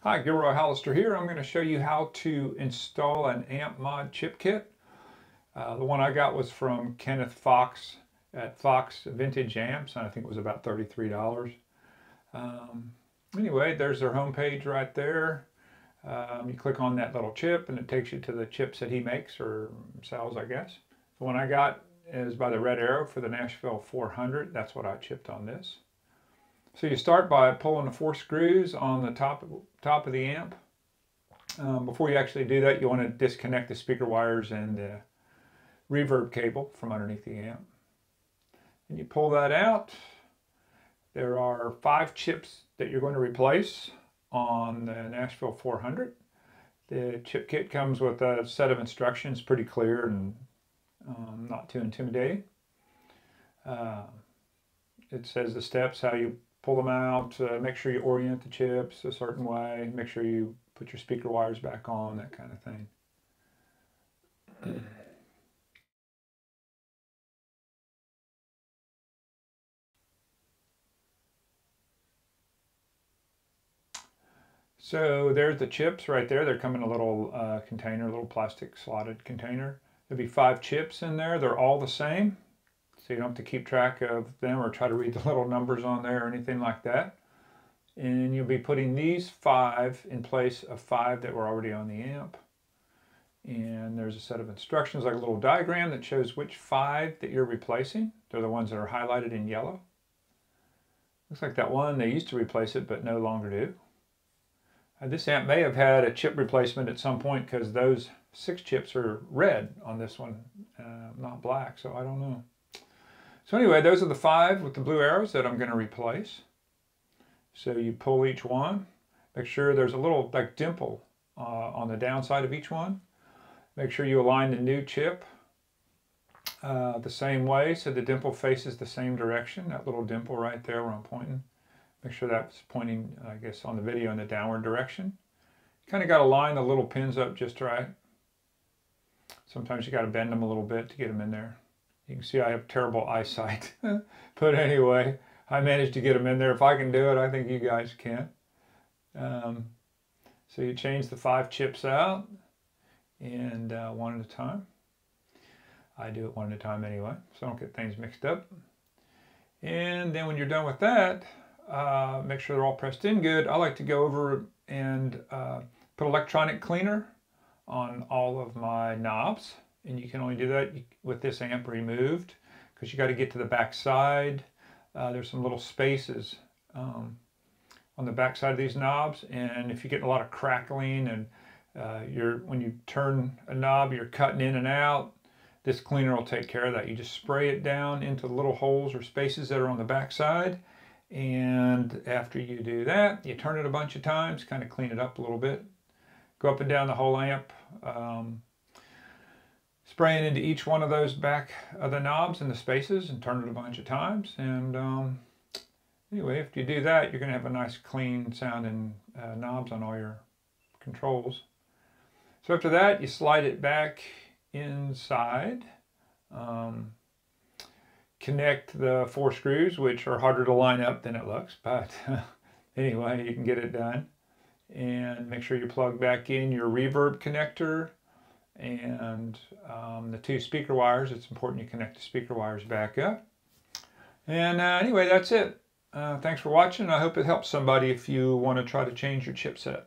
Hi, Gilroy Hollister here. I'm going to show you how to install an amp mod chip kit. The one I got was from Kenneth Fox at Fox Vintage Amps, and I think it was about $33. Anyway, there's their homepage right there. You click on that little chip and it takes you to the chips that he makes or sells, I guess. The one I got is by the red arrow for the Nashville 400. That's what I chipped on this. So you start by pulling the 4 screws on the top of the amp. Before you actually do that, you want to disconnect the speaker wires and the reverb cable from underneath the amp. And you pull that out. There are 5 chips that you're going to replace on the Nashville 400. The chip kit comes with a set of instructions, pretty clear and not too intimidating. It says the steps, how you pull them out, make sure you orient the chips a certain way, make sure you put your speaker wires back on, that kind of thing. So there's the chips right there. They come in a little container, a little plastic slotted container. There'll be 5 chips in there. They're all the same, so you don't have to keep track of them or try to read the little numbers on there or anything like that. And you'll be putting these 5 in place of 5 that were already on the amp. And there's a set of instructions, like a little diagram that shows which 5 that you're replacing. They're the ones that are highlighted in yellow. Looks like that one, they used to replace it but no longer do. This amp may have had a chip replacement at some point because those 6 chips are red on this one, not black, so I don't know. So anyway, those are the 5 with the blue arrows that I'm going to replace. So you pull each one, make sure there's a little like dimple on the downside of each one. Make sure you align the new chip the same way so the dimple faces the same direction, that little dimple right there where I'm pointing. Make sure that's pointing, I guess, on the video in the downward direction. You kind of got to line the little pins up just right. Sometimes you got to bend them a little bit to get them in there. You can see I have terrible eyesight. But anyway, I managed to get them in there. If I can do it, I think you guys can. So you change the 5 chips out and one at a time. I do it one at a time anyway, so I don't get things mixed up. And then when you're done with that, make sure they're all pressed in good. I like to go over and put electronic cleaner on all of my knobs. And you can only do that with this amp removed because you got to get to the back side. There's some little spaces on the back side of these knobs, and if you get a lot of crackling and when you turn a knob, you're cutting in and out, this cleaner will take care of that. You just spray it down into the little holes or spaces that are on the back side. And after you do that, you turn it a bunch of times, kind of clean it up a little bit. Go up and down the whole amp, spraying into each one of those back of the knobs and the spaces, and turn it a bunch of times. And anyway, if you do that, you're going to have a nice clean sounding knobs on all your controls. So after that, you slide it back inside. Connect the 4 screws, which are harder to line up than it looks, but anyway, you can get it done. And make sure you plug back in your reverb connector and the 2 speaker wires. It's important you connect the speaker wires back up. And anyway, that's it. Thanks for watching. I hope it helps somebody if you want to try to change your chipset.